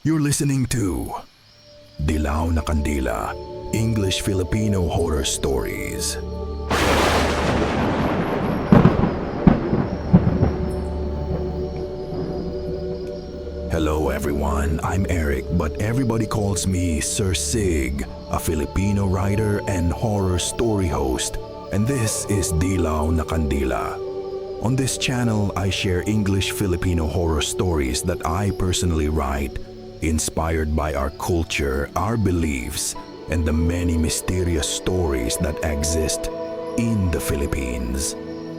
You're listening to Dilaw na Kandila, English Filipino Horror Stories. Hello everyone, I'm Eric, but everybody calls me Sir Sig, a Filipino writer and horror story host, and this is Dilaw na Kandila. On this channel, I share English Filipino horror stories that I personally write, inspired by our culture, our beliefs, and the many mysterious stories that exist in the Philippines.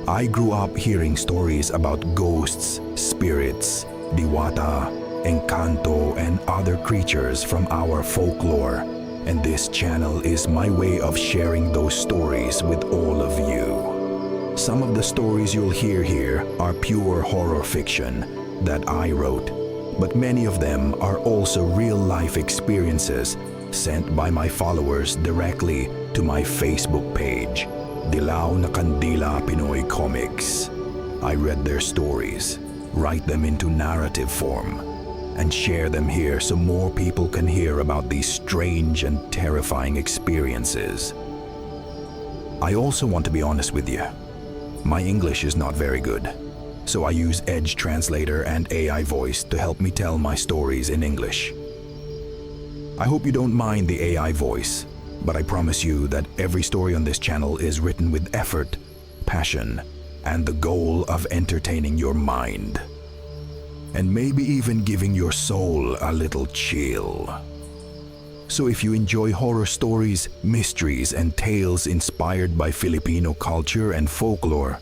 I grew up hearing stories about ghosts, spirits, diwata, engkanto, and other creatures from our folklore, and this channel is my way of sharing those stories with all of you. Some of the stories you'll hear here are pure horror fiction that I wrote, but many of them are also real-life experiences sent by my followers directly to my Facebook page, Dilaw na Kandila Pinoy Komiks. I read their stories, write them into narrative form, and share them here so more people can hear about these strange and terrifying experiences. I also want to be honest with you. My English is not very good, so I use Edge Translator and AI voice to help me tell my stories in English. I hope you don't mind the AI voice, but I promise you that every story on this channel is written with effort, passion, and the goal of entertaining your mind. And maybe even giving your soul a little chill. So if you enjoy horror stories, mysteries, and tales inspired by Filipino culture and folklore,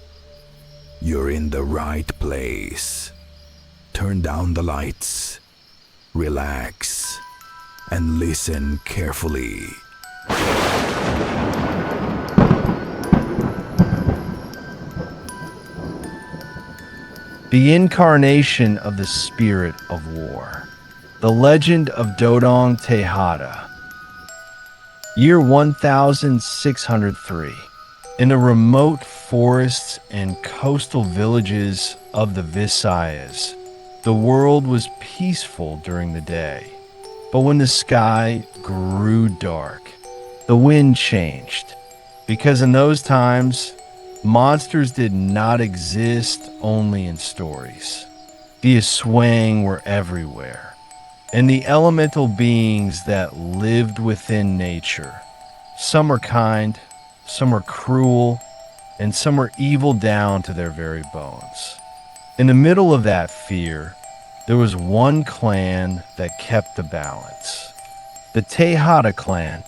you're in the right place. Turn down the lights, relax, and listen carefully. The Incarnation of the Spirit of War. The Legend of Dodong Tejada. Year 1603. In the remote forests and coastal villages of the Visayas, the world was peaceful during the day. But when the sky grew dark, the wind changed. Because in those times, monsters did not exist only in stories. The Aswang were everywhere. And the elemental beings that lived within nature. Some are kind, some are cruel, and some are evil down to their very bones. In the middle of that fear, there was one clan that kept the balance. The Tejada clan.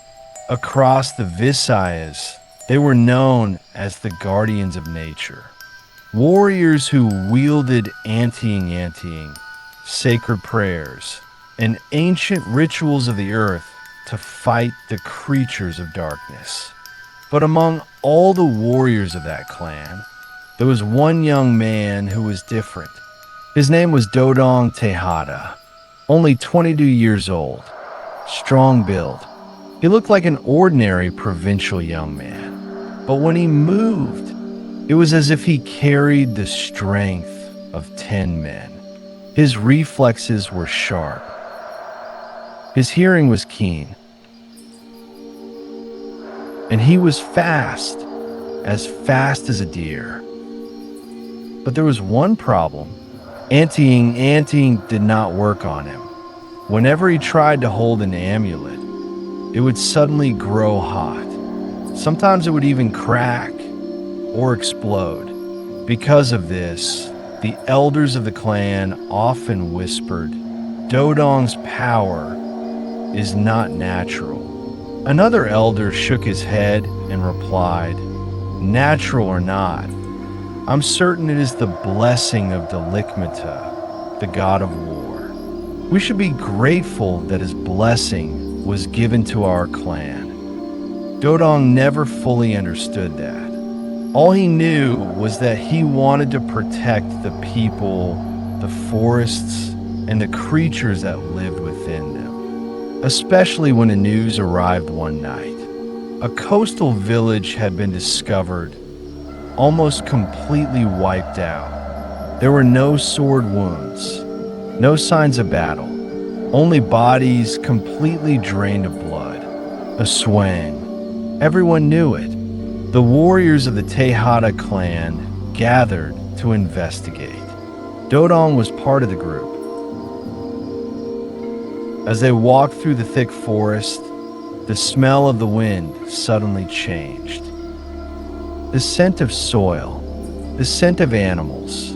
Across the Visayas, they were known as the guardians of nature. Warriors who wielded anting, sacred prayers, and ancient rituals of the earth to fight the creatures of darkness. But among all the warriors of that clan, there was one young man who was different. His name was Dodong Tejada, only 22 years old, strong build. He looked like an ordinary provincial young man, but when he moved, it was as if he carried the strength of 10 men. His reflexes were sharp. His hearing was keen, and he was fast as a deer. But there was one problem. Anting did not work on him. Whenever he tried to hold an amulet, it would suddenly grow hot. Sometimes it would even crack or explode. Because of this, the elders of the clan often whispered, "Dodong's power is not natural." Another elder shook his head and replied, "Natural or not, I'm certain it is the blessing of Delikmata, the god of war. We should be grateful that his blessing was given to our clan." Dodong never fully understood that. All he knew was that he wanted to protect the people, the forests, and the creatures that lived within them. Especially when the news arrived one night. A coastal village had been discovered, almost completely wiped out. There were no sword wounds, no signs of battle, only bodies completely drained of blood. A swang. Everyone knew it. The warriors of the Tejada clan gathered to investigate. Dodong was part of the group. As they walked through the thick forest, the smell of the wind suddenly changed. The scent of soil, the scent of animals,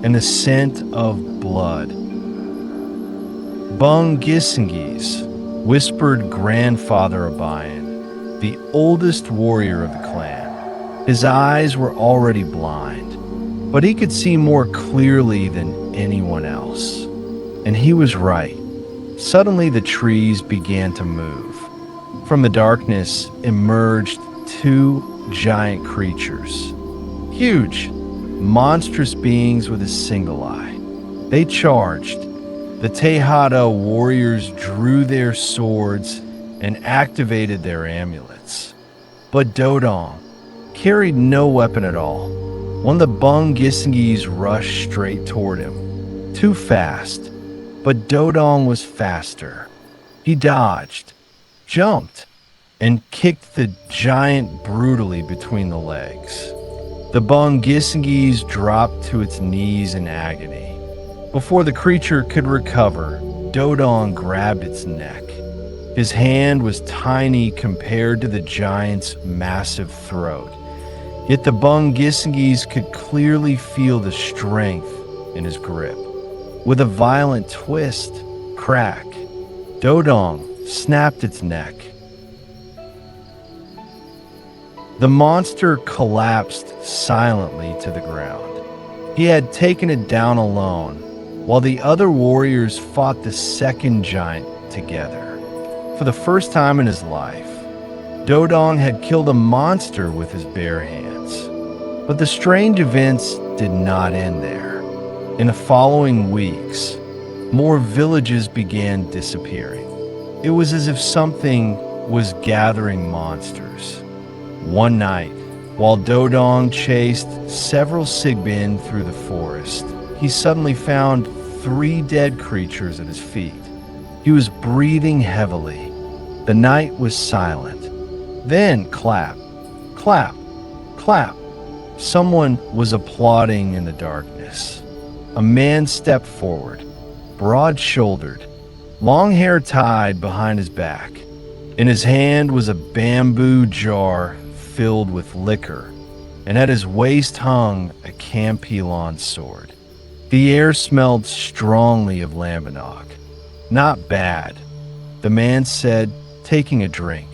and the scent of blood. Bung Gisingis, whispered Grandfather Abayan, the oldest warrior of the clan. His eyes were already blind, but he could see more clearly than anyone else. And he was right. Suddenly the trees began to move. From the darkness emerged two giant creatures. Huge, monstrous beings with a single eye. They charged. The Tejada warriors drew their swords and activated their amulets. But Dodong carried no weapon at all. One of the Bung Gisingis rushed straight toward him. Too fast. But Dodong was faster. He dodged, jumped, and kicked the giant brutally between the legs. The Bung Gisingis dropped to its knees in agony. Before the creature could recover, Dodong grabbed its neck. His hand was tiny compared to the giant's massive throat. Yet the Bung Gisingis could clearly feel the strength in his grip. With a violent twist, crack, Dodong snapped its neck. The monster collapsed silently to the ground. He had taken it down alone, while the other warriors fought the second giant together. For the first time in his life, Dodong had killed a monster with his bare hands. But the strange events did not end there. In the following weeks, more villages began disappearing. It was as if something was gathering monsters. One night, while Dodong chased several Sigbin through the forest, he suddenly found 3 dead creatures at his feet. He was breathing heavily. The night was silent. Then clap, clap, clap. Someone was applauding in the darkness. A man stepped forward, broad-shouldered, long hair tied behind his back. In his hand was a bamboo jar filled with liquor, and at his waist hung a Campilon sword. The air smelled strongly of Lambanog. Not bad, the man said, taking a drink.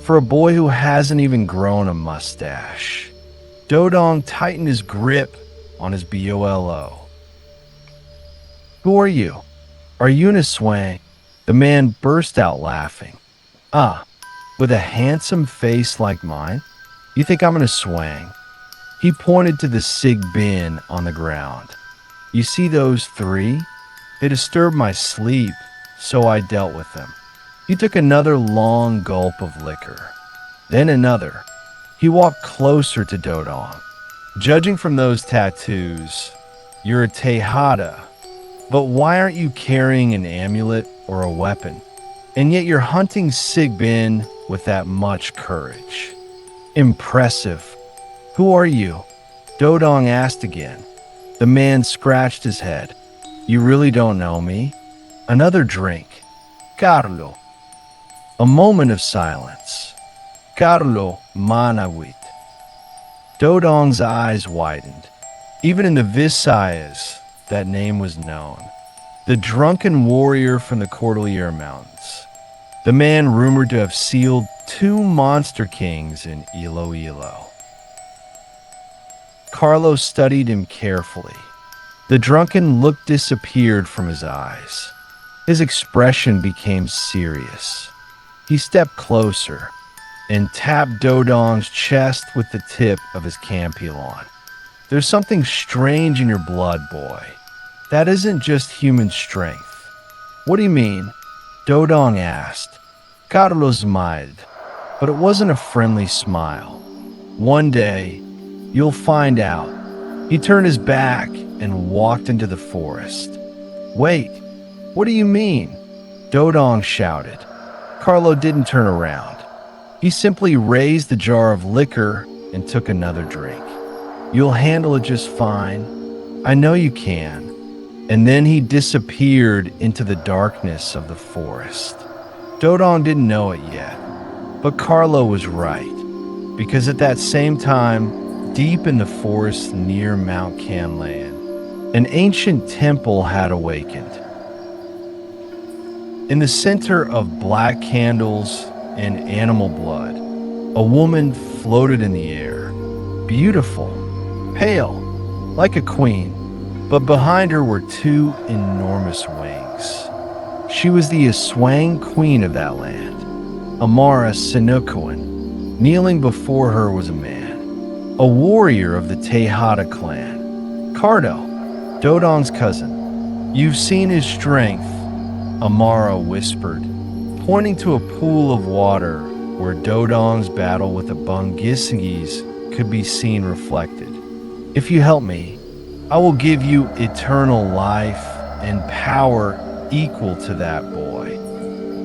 For a boy who hasn't even grown a mustache. Dodong tightened his grip on his BOLO. Who are you? Are you in a swang? The man burst out laughing. Ah, with a handsome face like mine? You think I'm in a swang? He pointed to the Sigbin on the ground. You see those 3? They disturbed my sleep, so I dealt with them. He took another long gulp of liquor. Then another. He walked closer to Dodong. Judging from those tattoos, you're a Tejada. But why aren't you carrying an amulet or a weapon? And yet you're hunting Sigbin with that much courage. Impressive. Who are you? Dodong asked again. The man scratched his head. You really don't know me? Another drink. Carlo. A moment of silence. Carlos Managuit. Dodong's eyes widened. Even in the Visayas, that name was known. The drunken warrior from the Cordillera Mountains. The man rumored to have sealed 2 monster kings in Iloilo. Carlos studied him carefully. The drunken look disappeared from his eyes. His expression became serious. He stepped closer and tapped Dodong's chest with the tip of his Campilon. There's something strange in your blood, boy. That isn't just human strength. What do you mean? Dodong asked. Carlos smiled, but it wasn't a friendly smile. One day, you'll find out. He turned his back and walked into the forest. Wait, what do you mean? Dodong shouted. Carlo didn't turn around. He simply raised the jar of liquor and took another drink. You'll handle it just fine. I know you can. And then he disappeared into the darkness of the forest. Dodong didn't know it yet, but Carlo was right, because at that same time, deep in the forest near Mount Canlan, an ancient temple had awakened. In the center of black candles and animal blood, a woman floated in the air, beautiful, pale, like a queen, but behind her were two enormous wings. She was the Aswang queen of that land, Amara Sinukuan. Kneeling before her was a man, a warrior of the Tejada clan, Cardo, Dodong's cousin. You've seen his strength, Amara whispered, pointing to a pool of water where Dodong's battle with the Bungisingis could be seen reflected. If you help me, I will give you eternal life and power equal to that boy.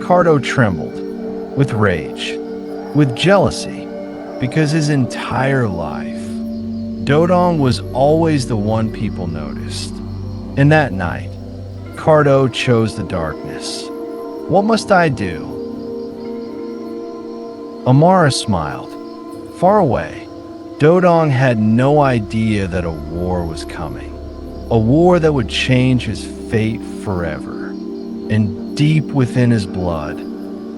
Cardo trembled, with rage, with jealousy, because his entire life, Dodong was always the one people noticed. And that night, Cardo chose the darkness. What must I do? Amara smiled. Far away, Dodong had no idea that a war was coming. A war that would change his fate forever. And deep within his blood,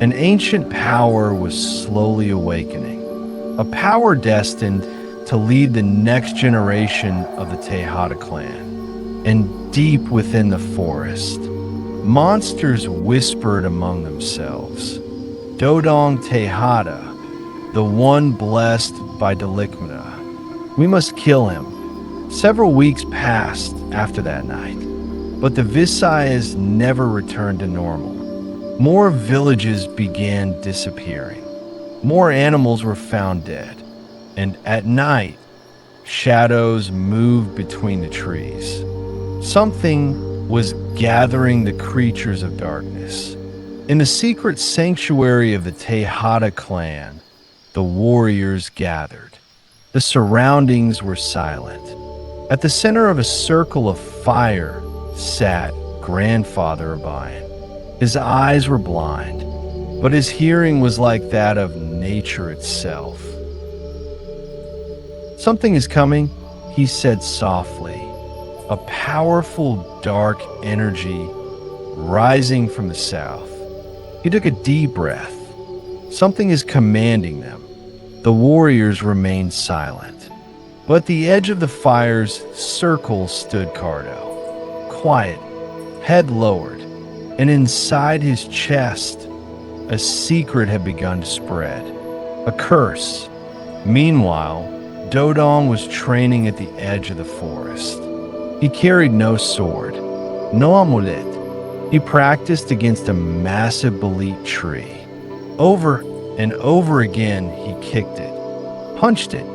an ancient power was slowly awakening. A power destined to lead the next generation of the Tejada clan. And deep within the forest, monsters whispered among themselves. Dodong Tejada, the one blessed by Delikmata. We must kill him. Several weeks passed after that night, but the Visayas never returned to normal. More villages began disappearing. More animals were found dead. And at night, shadows moved between the trees. Something was gathering the creatures of darkness. In the secret sanctuary of the Tejada clan, the warriors gathered. The surroundings were silent. At the center of a circle of fire sat Grandfather Abayan. His eyes were blind, but his hearing was like that of nature itself. Something is coming, he said softly. A powerful dark energy rising from the south. He took a deep breath. Something is commanding them. The warriors remained silent. But at the edge of the fire's circle stood Cardo, quiet, head lowered, and inside his chest, a secret had begun to spread. A curse. Meanwhile, Dodong was training at the edge of the forest. He carried no sword, no amulet. He practiced against a massive bolete tree. Over and over again, he kicked it, punched it,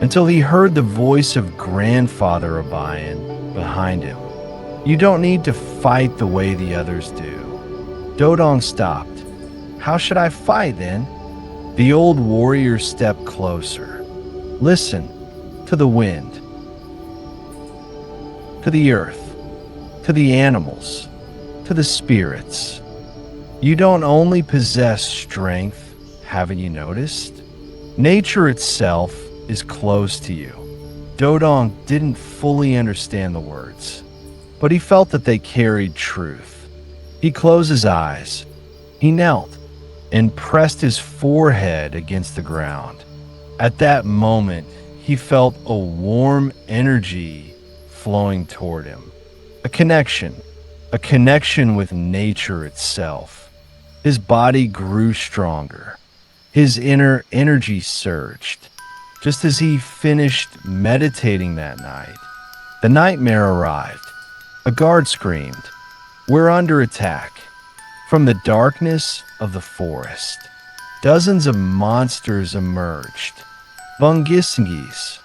until he heard the voice of Grandfather Abayan behind him. You don't need to fight the way the others do. Dodong stopped. How should I fight then? The old warrior stepped closer. Listen to the wind, to the earth, to the animals, to the spirits. You don't only possess strength, haven't you noticed? Nature itself is close to you. Dodong didn't fully understand the words, but he felt that they carried truth. He closed his eyes. He knelt and pressed his forehead against the ground. At that moment, he felt a warm energy flowing toward him. A connection with nature itself. His body grew stronger. His inner energy surged. Just as he finished meditating that night, the nightmare arrived. A guard screamed, "We're under attack." From the darkness of the forest, dozens of monsters emerged. Bungisingis,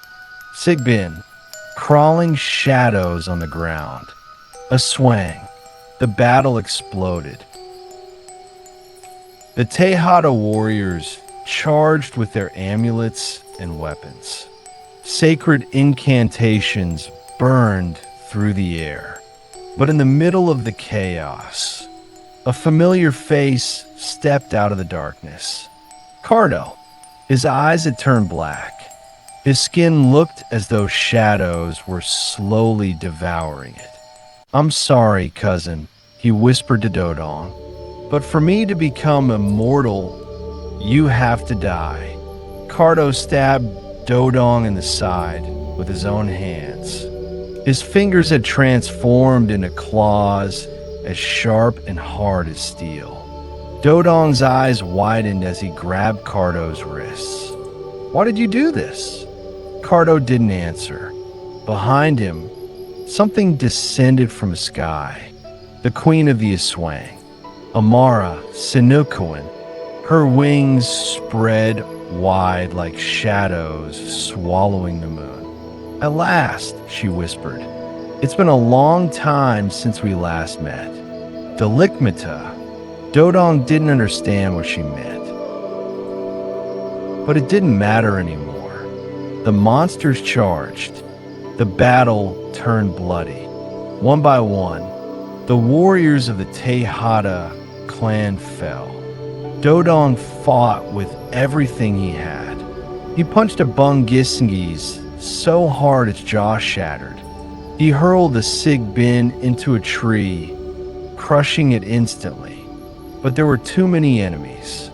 Sigbin, crawling shadows on the ground. A swang. The battle exploded. The Tejada warriors charged with their amulets and weapons. Sacred incantations burned through the air. But in the middle of the chaos, a familiar face stepped out of the darkness. Cardo. His eyes had turned black. His skin looked as though shadows were slowly devouring it. "I'm sorry, cousin," he whispered to Dodong, "but for me to become immortal, you have to die." Cardo stabbed Dodong in the side with his own hands. His fingers had transformed into claws as sharp and hard as steel. Dodong's eyes widened as he grabbed Cardo's wrists. "Why did you do this?" Cardo didn't answer. Behind him, something descended from the sky. The queen of the Aswang, Amara Sinukuan. Her wings spread wide like shadows swallowing the moon. "At last," she whispered. "It's been a long time since we last met." Delikmata. Dodong didn't understand what she meant. But it didn't matter anymore. The monsters charged. The battle turned bloody. One by one, the warriors of the Tejada clan fell. Dodong fought with everything he had. He punched a Bungisngis so hard its jaw shattered. He hurled the Sigbin into a tree, crushing it instantly. But there were too many enemies.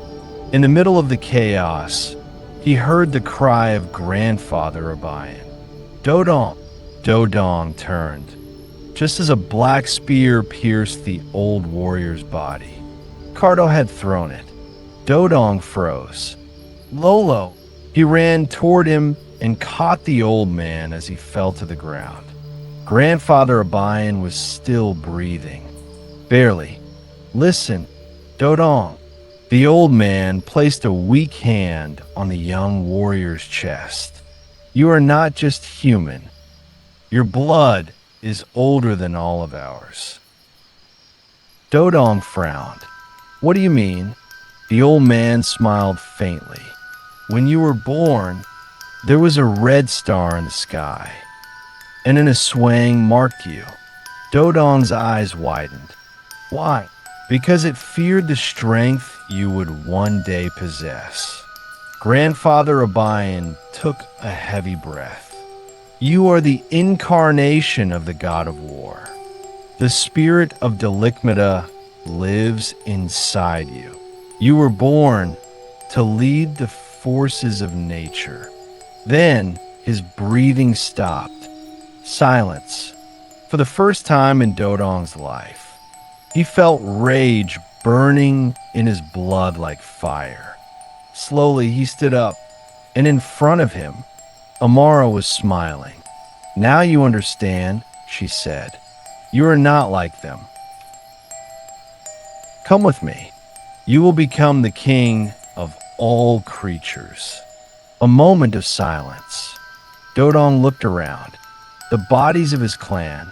In the middle of the chaos, he heard the cry of Grandfather Abayan. "Dodong!" Dodong turned, just as a black spear pierced the old warrior's body. Cardo had thrown it. Dodong froze. "Lolo!" He ran toward him and caught the old man as he fell to the ground. Grandfather Abayan was still breathing. Barely. "Listen, Dodong." The old man placed a weak hand on the young warrior's chest. "You are not just human. Your blood is older than all of ours." Dodong frowned. "What do you mean?" The old man smiled faintly. "When you were born, there was a red star in the sky, and an Aswang marked you." Dodong's eyes widened. "Why?" "Because it feared the strength you would one day possess." Grandfather Abayan took a heavy breath. "You are the incarnation of the god of war. The spirit of Delikmata lives inside you. You were born to lead the forces of nature." Then his breathing stopped. Silence. For the first time in Dodong's life, he felt rage burning in his blood like fire. Slowly he stood up, and in front of him, Amara was smiling. "Now you understand," she said. "You are not like them. Come with me. You will become the king of all creatures." A moment of silence. Dodong looked around. The bodies of his clan,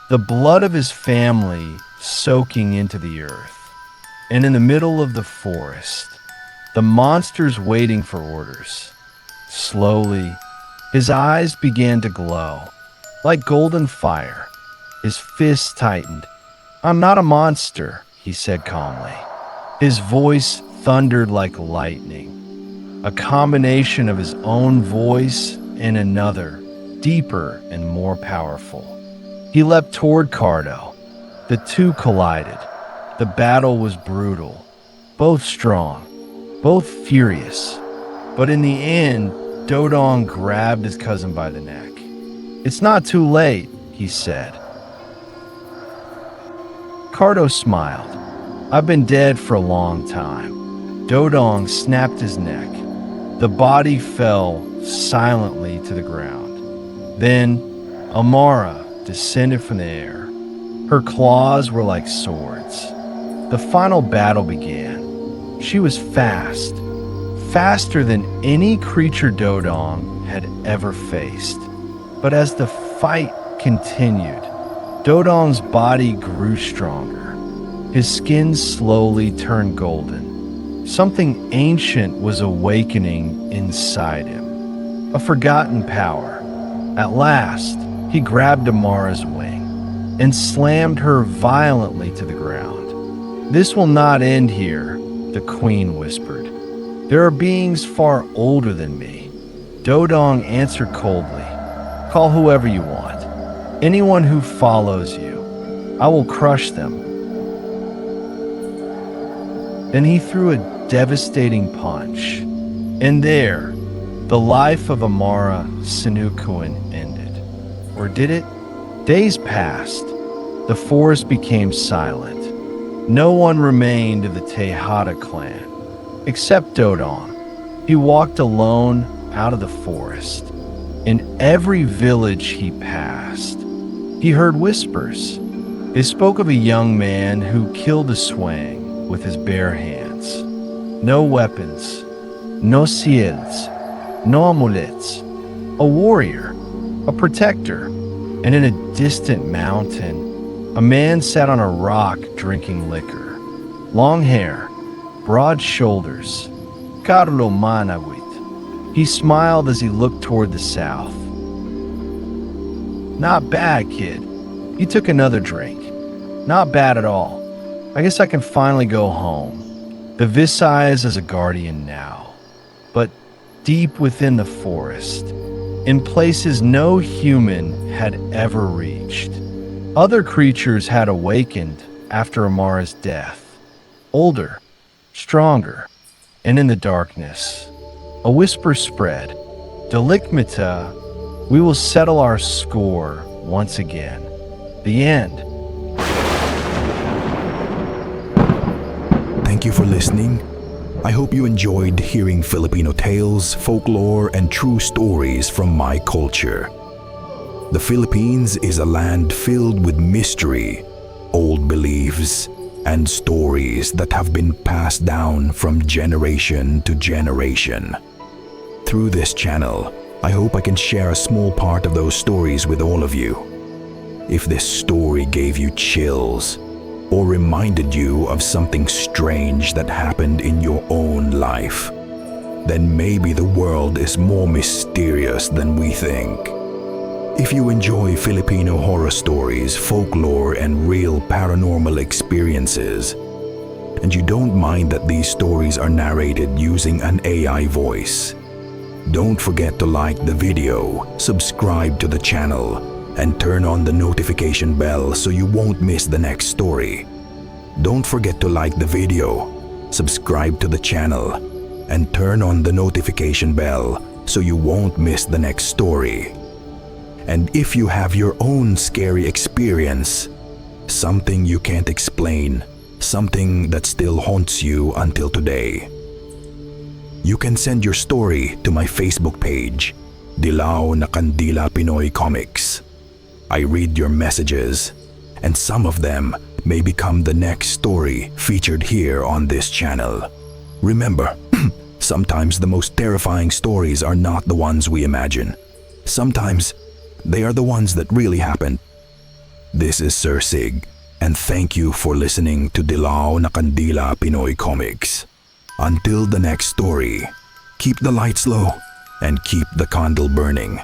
the blood of his family soaking into the earth. And in the middle of the forest, the monsters waiting for orders. Slowly, his eyes began to glow, like golden fire. His fists tightened. "I'm not a monster," he said calmly. His voice thundered like lightning, a combination of his own voice and another, deeper and more powerful. He leapt toward Cardo. The two collided. The battle was brutal, both strong, both furious. But in the end, Dodong grabbed his cousin by the neck. "It's not too late," he said. Cardo smiled. "I've been dead for a long time." Dodong snapped his neck. The body fell silently to the ground. Then Amara descended from the air. Her claws were like swords. The final battle began. She was fast, faster than any creature Dodong had ever faced. But as the fight continued, Dodong's body grew stronger. His skin slowly turned golden. Something ancient was awakening inside him, a forgotten power. At last, he grabbed Amara's wing and slammed her violently to the ground. "This will not end here," the queen whispered. "There are beings far older than me." Dodong answered coldly, "Call whoever you want. Anyone who follows you. I will crush them." Then he threw a devastating punch. And there, the life of Amara Sinukuan ended. Or did it? Days passed. The forest became silent. No one remained of the Tejada clan, except Dodong. He walked alone out of the forest. In every village he passed, he heard whispers. They spoke of a young man who killed a swang with his bare hands. No weapons, no shields, no amulets. A warrior, a protector. And in a distant mountain, a man sat on a rock drinking liquor. Long hair, broad shoulders. Carlos Managuit. He smiled as he looked toward the south. "Not bad, kid." He took another drink. "Not bad at all. I guess I can finally go home. The Visayas is a guardian now." But deep within the forest, in places no human had ever reached, other creatures had awakened after Amara's death. Older, stronger, and in the darkness, a whisper spread. "Delicmita, we will settle our score once again." The end. Thank you for listening. I hope you enjoyed hearing Filipino tales, folklore, and true stories from my culture. The Philippines is a land filled with mystery, old beliefs, and stories that have been passed down from generation to generation. Through this channel, I hope I can share a small part of those stories with all of you. If this story gave you chills, or reminded you of something strange that happened in your own life, then maybe the world is more mysterious than we think. If you enjoy Filipino horror stories, folklore, and real paranormal experiences, and you don't mind that these stories are narrated using an AI voice, don't forget to like the video, subscribe to the channel, and turn on the notification bell so you won't miss the next story. Don't forget to like the video, subscribe to the channel, and turn on the notification bell so you won't miss the next story. And if you have your own scary experience, something you can't explain, something that still haunts you until today, you can send your story to my Facebook page, Dilaw na Kandila Pinoy Komiks. I read your messages, and some of them may become the next story featured here on this channel. Remember, sometimes the most terrifying stories are not the ones we imagine. Sometimes they are the ones that really happened. This is Sir Sig, and thank you for listening to Dilaw na Kandila Pinoy Komiks. Until the next story, keep the lights low and keep the candle burning.